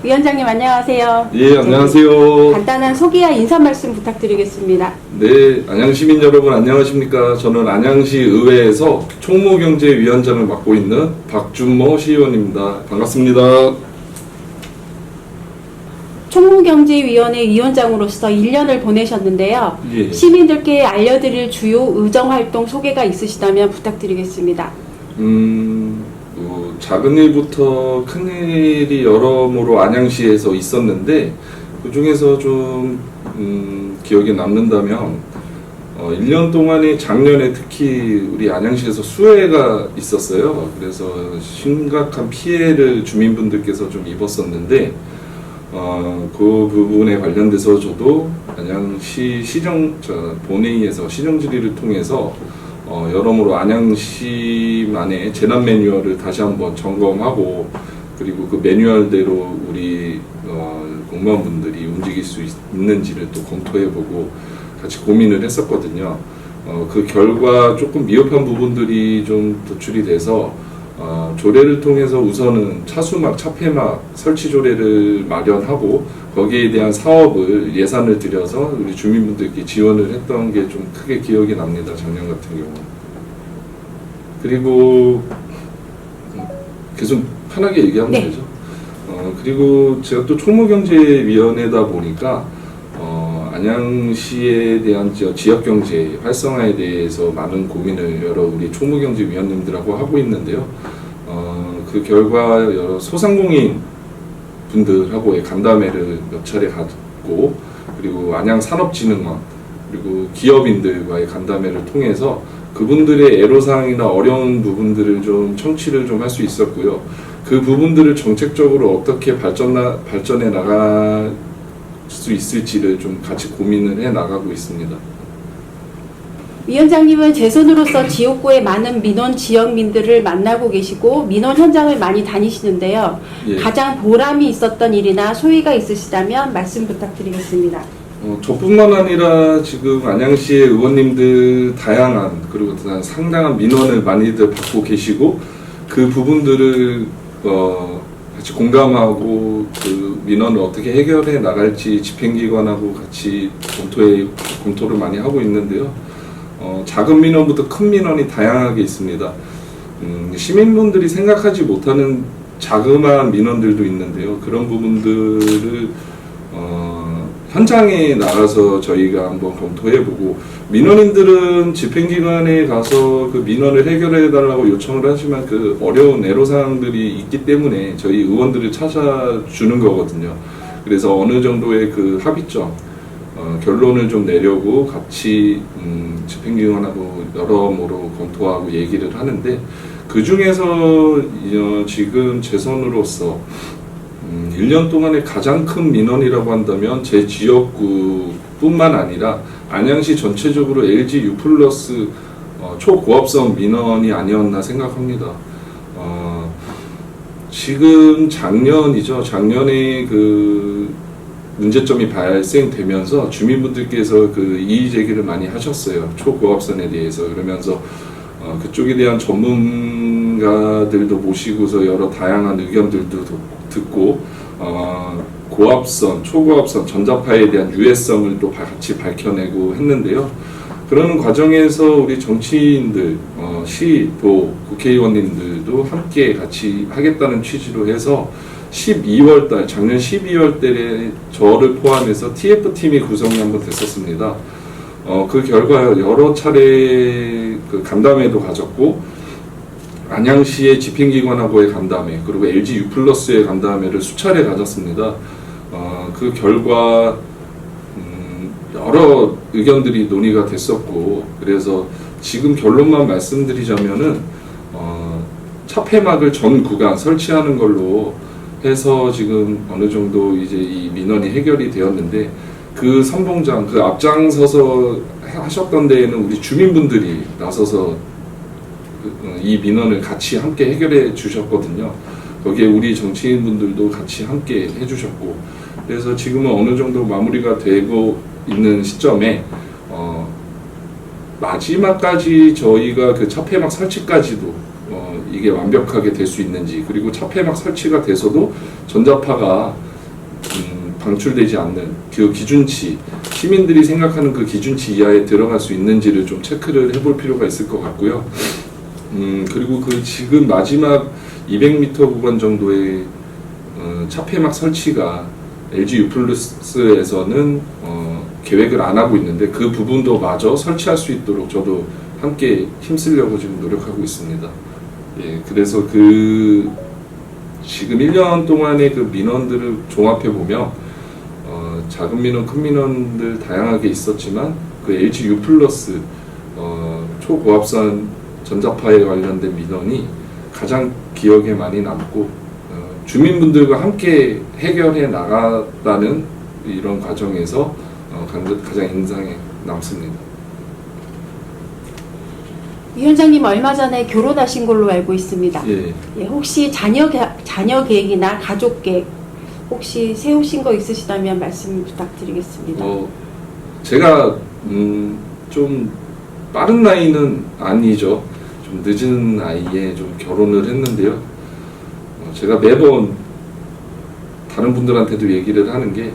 위원장님 안녕하세요. 예, 안녕하세요. 간단한 소개와 인사 말씀 부탁드리겠습니다. 네, 안양시민 여러분 안녕하십니까. 저는 안양시 의회에서 총무경제위원장을 맡고 있는 박준모 시의원입니다. 반갑습니다. 총무경제위원회 위원장으로서 1년을 보내셨는데요. 예. 시민들께 알려드릴 주요 의정활동 소개가 있으시다면 부탁드리겠습니다. 작은 일부터 큰 일이 여러모로 안양시에서 있었는데 그 중에서 좀 기억에 남는다면 1년 동안에 작년에 특히 우리 안양시에서 수해가 있었어요. 그래서 심각한 피해를 주민분들께서 좀 입었었는데 그 부분에 관련돼서 저도 안양시 본회의에서 시정 질의를 통해서 여러모로 안양시만의 재난 매뉴얼을 다시 한번 점검하고 그리고 그 매뉴얼대로 우리 공무원분들이 움직일 수 있는지를 또 검토해보고 같이 고민을 했었거든요. 그 결과 조금 미흡한 부분들이 좀 도출이 돼서 조례를 통해서 우선은 차수막, 차폐막 설치 조례를 마련하고 거기에 대한 사업을 예산을 들여서 우리 주민분들께 지원을 했던 게 좀 크게 기억이 납니다. 작년 같은 경우. 그리고 계속 편하게 얘기하면 네. 되죠. 그리고 제가 또 총무경제위원회다 보니까 안양시에 대한 지역경제 활성화에 대해서 많은 고민을 여러 우리 총무경제위원님들하고 하고 있는데요. 그 결과 여러 소상공인 분들하고의 간담회를 몇 차례 갖고 그리고 안양산업진흥원 그리고 기업인들과의 간담회를 통해서 그분들의 애로사항이나 어려운 부분들을 좀 청취를 좀 할 수 있었고요. 그 부분들을 정책적으로 어떻게 발전해 나갈 수 있을지를 좀 같이 고민을 해 나가고 있습니다. 위원장님은 제 손으로서 지역구의 많은 민원 지역민들을 만나고 계시고 민원 현장을 많이 다니시는데요. 예. 가장 보람이 있었던 일이나 소회가 있으시다면 말씀 부탁드리겠습니다. 저뿐만 아니라 지금 안양시의 의원님들 다양한 그리고 상당한 민원을 많이들 받고 계시고 그 부분들을 같이 공감하고 그 민원을 어떻게 해결해 나갈지 집행기관하고 같이 검토를 많이 하고 있는데요. 작은 민원부터 큰 민원이 다양하게 있습니다. 시민분들이 생각하지 못하는 자그마한 민원들도 있는데요. 그런 부분들을 현장에 나가서 저희가 한번 검토해보고 민원인들은 집행기관에 가서 그 민원을 해결해달라고 요청을 하지만 그 어려운 애로사항들이 있기 때문에 저희 의원들을 찾아주는 거거든요. 그래서 어느 정도의 그 합의점, 결론을 좀 내려고 같이 집행기관하고 여러모로 검토하고 얘기를 하는데 그 중에서 지금 제 손으로서 1년 동안에 가장 큰 민원이라고 한다면 제 지역구뿐만 아니라 안양시 전체적으로 LG U+ 초고압선 민원이 아니었나 생각합니다. 지금 작년에 그 문제점이 발생되면서 주민분들께서 그 이의 제기를 많이 하셨어요. 초고압선에 대해서. 그러면서 그쪽에 대한 전문가들도 모시고서 여러 다양한 의견들도 듣고 고압선, 초고압선, 전자파에 대한 유해성을 또 같이 밝혀내고 했는데요. 그러는 과정에서 우리 정치인들, 시, 도, 국회의원님들도 함께 같이 하겠다는 취지로 해서 작년 12월 달에 저를 포함해서 TF팀이 구성이 한번 됐었습니다. 그 결과 여러 차례 그 간담회도 가졌고 안양시의 집행기관하고의 간담회 그리고 LG U+의 간담회를 수차례 가졌습니다. 그 결과 여러 의견들이 논의가 됐었고 그래서 지금 결론만 말씀드리자면은 차폐막을 전 구간 설치하는 걸로 해서 지금 어느 정도 이제 이 민원이 해결이 되었는데 그 선봉장, 그 앞장서서 하셨던 데에는 우리 주민분들이 나서서 이 민원을 같이 함께 해결해 주셨거든요. 거기에 우리 정치인분들도 같이 함께 해주셨고 그래서 지금은 어느 정도 마무리가 되고 있는 시점에 마지막까지 저희가 그 차폐막 설치까지도 이게 완벽하게 될 수 있는지 그리고 차폐막 설치가 돼서도 전자파가 방출되지 않는 그 기준치, 시민들이 생각하는 그 기준치 이하에 들어갈 수 있는지를 좀 체크를 해볼 필요가 있을 것 같고요. 그리고 그 지금 마지막 200m 구간 정도의 차폐막 설치가 LG U+에서는 계획을 안 하고 있는데 그 부분도 마저 설치할 수 있도록 저도 함께 힘쓰려고 지금 노력하고 있습니다. 예, 그래서 그 지금 1년 동안의 그 민원들을 종합해 보면 작은 민원, 큰 민원들 다양하게 있었지만 그 LG U+ 초고압선 전자파에 관련된 민원이 가장 기억에 많이 남고 주민분들과 함께 해결해 나가다는 이런 과정에서 가장 인상에 남습니다. 위원장님 얼마 전에 결혼하신 걸로 알고 있습니다. 예. 예, 혹시 자녀 계획이나 가족 계획 혹시 세우신 거 있으시다면 말씀 부탁드리겠습니다. 제가 좀 빠른 나이는 아니죠. 좀 늦은 나이에 좀 결혼을 했는데요. 제가 매번 다른 분들한테도 얘기를 하는 게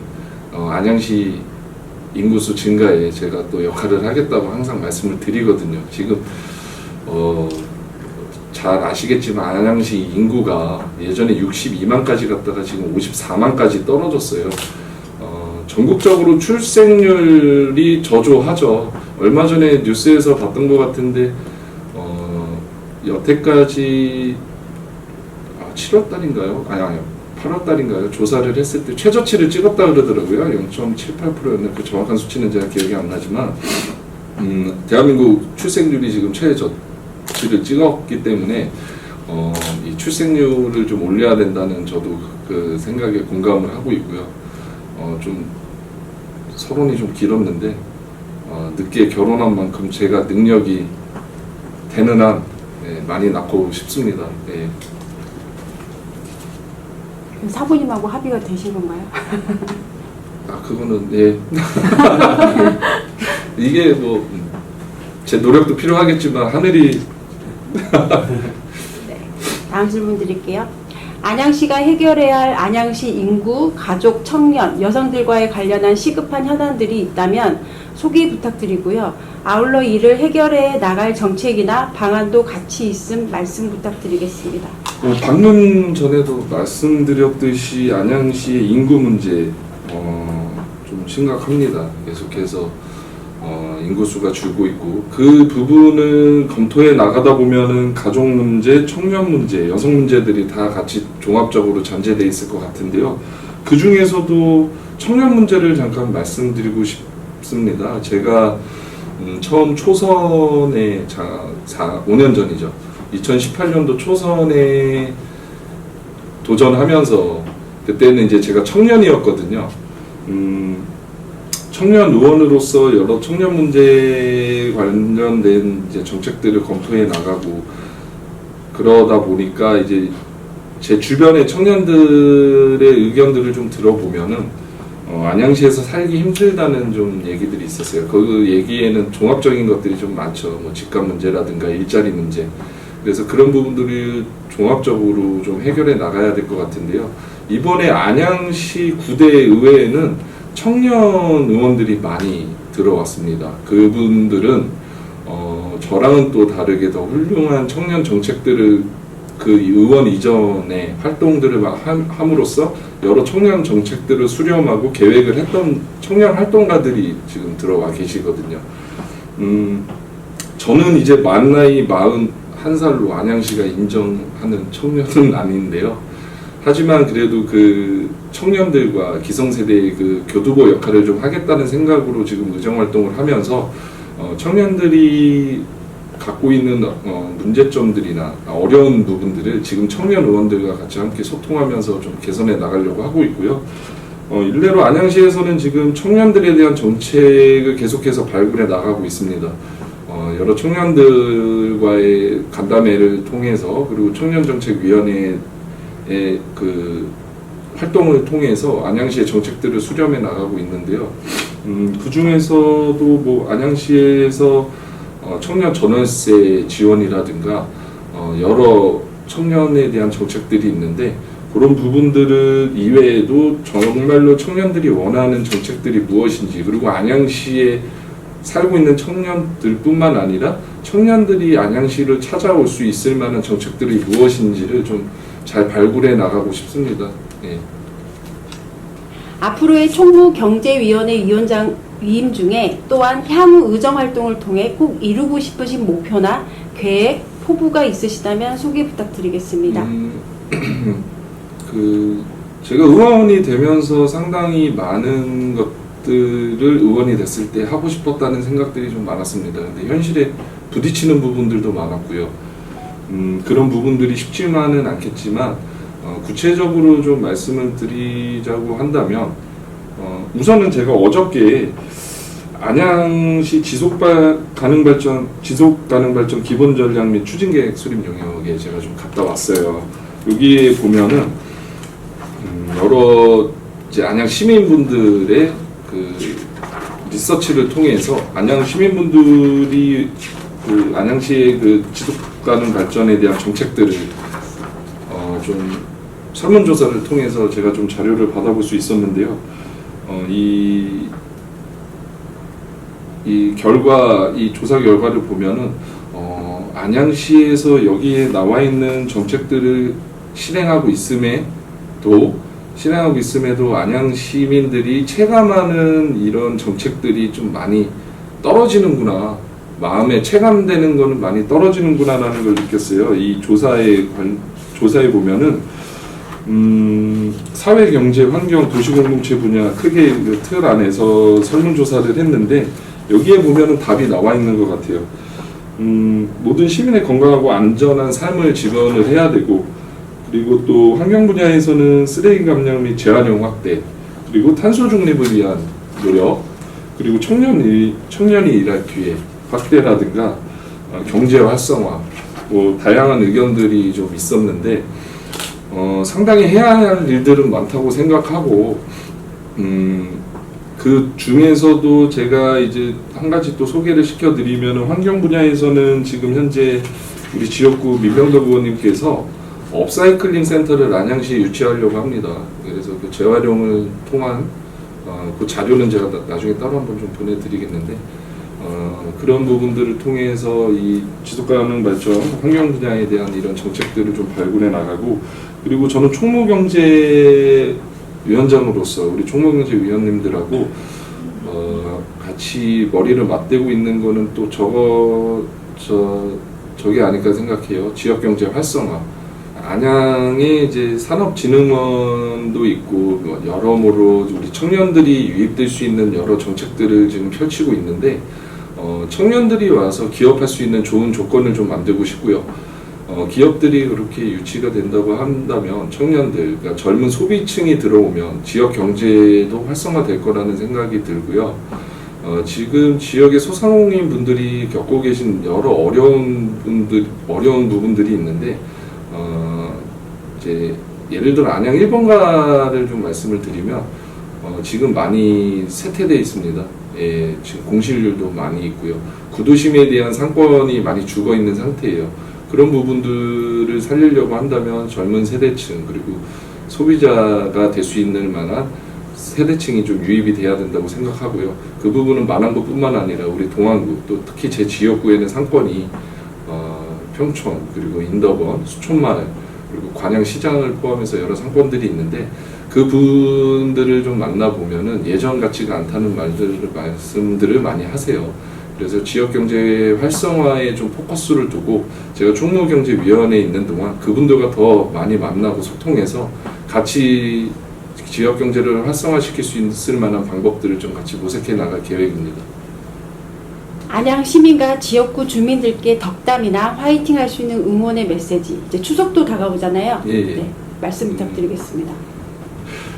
안양시 인구수 증가에 제가 또 역할을 하겠다고 항상 말씀을 드리거든요. 지금 잘 아시겠지만 안양시 인구가 예전에 62만까지 갔다가 지금 54만까지 떨어졌어요. 전국적으로 출생률이 저조하죠. 얼마 전에 뉴스에서 봤던 것 같은데 여태까지 7월달인가요? 아니요. 8월달인가요? 조사를 했을 때 최저치를 찍었다 그러더라고요. 0.78%였나? 그 정확한 수치는 제가 기억이 안 나지만 대한민국 출생률이 지금 최저치를 찍었기 때문에 이 출생률을 좀 올려야 된다는 저도 그 생각에 공감을 하고 있고요. 좀 서론이 좀 길었는데 늦게 결혼한 만큼 제가 능력이 되는 한 많이 낳고 싶습니다. 네. 사부님하고 합의가 되신 건가요? 그거는 예. 이게 뭐 제 노력도 필요하겠지만 하늘이 네. 다음 질문 드릴게요. 안양시가 해결해야 할 안양시 인구, 가족, 청년, 여성들과의 관련한 시급한 현안들이 있다면 소개 부탁드리고요. 아울러 이를 해결해 나갈 정책이나 방안도 같이 있음 말씀 부탁드리겠습니다. 방금 전에도 말씀드렸듯이 안양시의 인구 문제 좀 심각합니다. 계속해서 인구수가 줄고 있고 그 부분을 검토해 나가다 보면은 가족 문제, 청년 문제, 여성 문제들이 다 같이 종합적으로 전제돼 있을 것 같은데요. 그 중에서도 청년 문제를 잠깐 말씀드리고 싶습니다. 제가 처음 초선에 5년 전이죠. 2018년도 초선에 도전하면서 그때는 이제 제가 청년이었거든요. 청년 의원으로서 여러 청년 문제 관련된 이제 정책들을 검토해 나가고 그러다 보니까 이제 제 주변의 청년들의 의견들을 좀 들어보면은 안양시에서 살기 힘들다는 좀 얘기들이 있었어요. 그 얘기에는 종합적인 것들이 좀 많죠. 뭐 집값 문제라든가 일자리 문제. 그래서 그런 부분들을 종합적으로 좀 해결해 나가야 될 것 같은데요. 이번에 안양시 9대 의회에는 청년 의원들이 많이 들어왔습니다. 그분들은 저랑은 또 다르게 더 훌륭한 청년 정책들을 그 의원 이전에 활동들을 함으로써 여러 청년 정책들을 수렴하고 계획을 했던 청년 활동가들이 지금 들어와 계시거든요. 저는 이제 만 나이 41살로 안양시가 인정하는 청년은 아닌데요. 하지만 그래도 그 청년들과 기성세대의 그 교두보 역할을 좀 하겠다는 생각으로 지금 의정활동을 하면서 청년들이 갖고 있는 문제점들이나 어려운 부분들을 지금 청년 의원들과 같이 함께 소통하면서 좀 개선해 나가려고 하고 있고요. 일례로 안양시에서는 지금 청년들에 대한 정책을 계속해서 발굴해 나가고 있습니다. 여러 청년들과의 간담회를 통해서 그리고 청년정책위원회의 그 활동을 통해서 안양시의 정책들을 수렴해 나가고 있는데요. 그 중에서도 뭐 안양시에서 청년 전월세 지원이라든가 여러 청년에 대한 정책들이 있는데 그런 부분들을 이외에도 정말로 청년들이 원하는 정책들이 무엇인지, 그리고 안양시에 살고 있는 청년들뿐만 아니라 청년들이 안양시를 찾아올 수 있을 만한 정책들이 무엇인지를 좀 잘 발굴해 나가고 싶습니다. 예. 앞으로의 총무경제위원회 위원장 위임 중에 또한 향후 의정활동을 통해 꼭 이루고 싶으신 목표나 계획, 포부가 있으시다면 소개 부탁드리겠습니다. 제가 의원이 되면서 상당히 많은 것들을 의원이 됐을 때 하고 싶었다는 생각들이 좀 많았습니다. 근데 현실에 부딪히는 부분들도 많았고요. 그런 부분들이 쉽지만은 않겠지만, 구체적으로 좀 말씀을 드리자고 한다면, 우선은 제가 어저께 안양시 지속가능발전 기본전략 및 추진계획 수립 영역에 제가 좀 갔다 왔어요. 여기에 보면은 여러 이제 안양 시민분들의 그 리서치를 통해서 안양 시민분들이 그 안양시의 그 지속가능 발전에 대한 정책들을 좀 설문조사를 통해서 제가 좀 자료를 받아볼 수 있었는데요. 이 조사 결과를 보면은 안양시에서 여기에 나와 있는 정책들을 실행하고 있음에도 안양 시민들이 체감하는 이런 정책들이 좀 많이 떨어지는구나, 마음에 체감되는 거는 많이 떨어지는구나라는 걸 느꼈어요. 이 조사에 보면은 사회, 경제, 환경, 도시공동체 분야 크게 그 틀 안에서 설문조사를 했는데 여기에 보면은 답이 나와 있는 것 같아요. 모든 시민의 건강하고 안전한 삶을 지원을 해야 되고, 그리고 또 환경 분야에서는 쓰레기 감량 및 재활용 확대, 그리고 탄소 중립을 위한 노력, 그리고 청년이 일할 기회 확대라든가 경제 활성화, 뭐 다양한 의견들이 좀 있었는데 상당히 해야 할 일들은 많다고 생각하고, 그 중에서도 제가 이제 한 가지 또 소개를 시켜드리면, 환경 분야에서는 지금 현재 우리 지역구 민병덕 의원님께서 업사이클링 센터를 안양시에 유치하려고 합니다. 그래서 그 재활용을 통한 그 자료는 제가 나중에 따로 한번 좀 보내드리겠는데, 그런 부분들을 통해서 이 지속가능 발전, 환경 분야에 대한 이런 정책들을 좀 발굴해 나가고, 그리고 저는 총무경제위원장으로서 우리 총무경제위원님들하고 같이 머리를 맞대고 있는 거는 또 저게 아닐까 생각해요. 지역경제 활성화. 안양에 이제 산업진흥원도 있고 여러모로 우리 청년들이 유입될 수 있는 여러 정책들을 지금 펼치고 있는데, 청년들이 와서 기업할 수 있는 좋은 조건을 좀 만들고 싶고요. 기업들이 그렇게 유치가 된다고 한다면 청년들, 그러니까 젊은 소비층이 들어오면 지역 경제도 활성화될 거라는 생각이 들고요. 지금 지역의 소상공인 분들이 겪고 계신 여러 어려운 부분들이 있는데, 이제 예를 들어 안양 1번가를 좀 말씀을 드리면 지금 많이 쇠퇴되어 있습니다. 예, 지금 공실률도 많이 있고요. 구도심에 대한 상권이 많이 죽어 있는 상태예요. 그런 부분들을 살리려고 한다면 젊은 세대층, 그리고 소비자가 될 수 있는 만한 세대층이 좀 유입이 돼야 된다고 생각하고요. 그 부분은 만안구뿐만 아니라 우리 동안구, 또 특히 제 지역구에는 상권이 평촌, 그리고 인덕원, 수촌마을, 그리고 관양시장을 포함해서 여러 상권들이 있는데, 그 분들을 좀 만나보면은 예전 같지가 않다는 말씀들을 많이 하세요. 그래서 지역경제 활성화에 좀 포커스를 두고, 제가 총무경제위원회에 있는 동안 그분들과 더 많이 만나고 소통해서 같이 지역경제를 활성화시킬 수 있을 만한 방법들을 좀 같이 모색해 나갈 계획입니다. 안양 시민과 지역구 주민들께 덕담이나 화이팅 할 수 있는 응원의 메시지, 이제 추석도 다가오잖아요. 예. 네, 말씀 부탁드리겠습니다.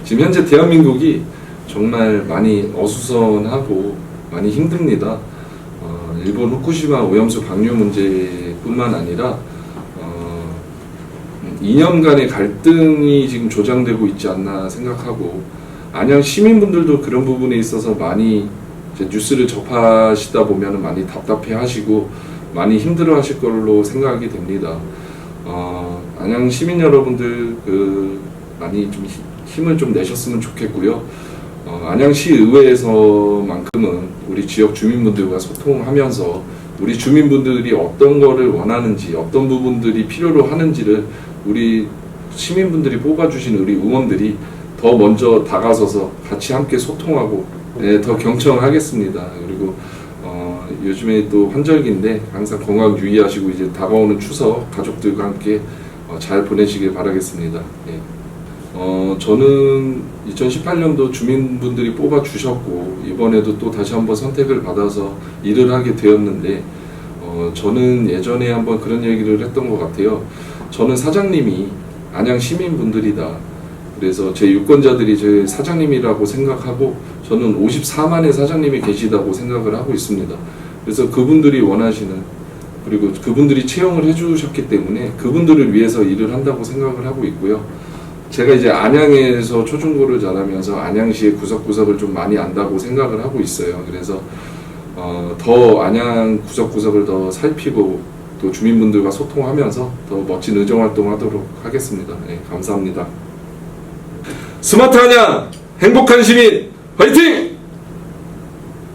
지금 현재 대한민국이 정말 많이 어수선하고 많이 힘듭니다. 일본 후쿠시마 오염수 방류 문제뿐만 아니라 2년간의 갈등이 지금 조장되고 있지 않나 생각하고, 안양 시민분들도 그런 부분에 있어서 많이 이제 뉴스를 접하시다 보면 많이 답답해하시고 많이 힘들어하실 걸로 생각이 됩니다. 안양 시민 여러분들, 많이 좀 힘을 좀 내셨으면 좋겠고요. 안양시 의회에서만큼은 우리 지역 주민분들과 소통하면서 우리 주민분들이 어떤 거를 원하는지, 어떤 부분들이 필요로 하는지를 우리 시민분들이 뽑아주신 우리 의원들이 더 먼저 다가서서 같이 함께 소통하고 더 경청하겠습니다. 그리고 요즘에 또 환절기인데 항상 건강 유의하시고 이제 다가오는 추석 가족들과 함께 잘 보내시길 바라겠습니다. 예. 저는 2018년도 주민분들이 뽑아주셨고 이번에도 또 다시 한번 선택을 받아서 일을 하게 되었는데 저는 예전에 한번 그런 얘기를 했던 것 같아요. 저는 사장님이 안양 시민분들이다. 그래서 제 유권자들이 제 사장님이라고 생각하고 저는 54만의 사장님이 계시다고 생각을 하고 있습니다. 그래서 그분들이 원하시는 그리고 그분들이 채용을 해주셨기 때문에 그분들을 위해서 일을 한다고 생각을 하고 있고요. 제가 이제 안양에서 초중고를 자라면서 안양시의 구석구석을 좀 많이 안다고 생각을 하고 있어요. 그래서 더 안양 구석구석을 더 살피고 또 주민분들과 소통하면서 더 멋진 의정활동하도록 하겠습니다. 네, 감사합니다. 스마트 안양 행복한 시민 화이팅!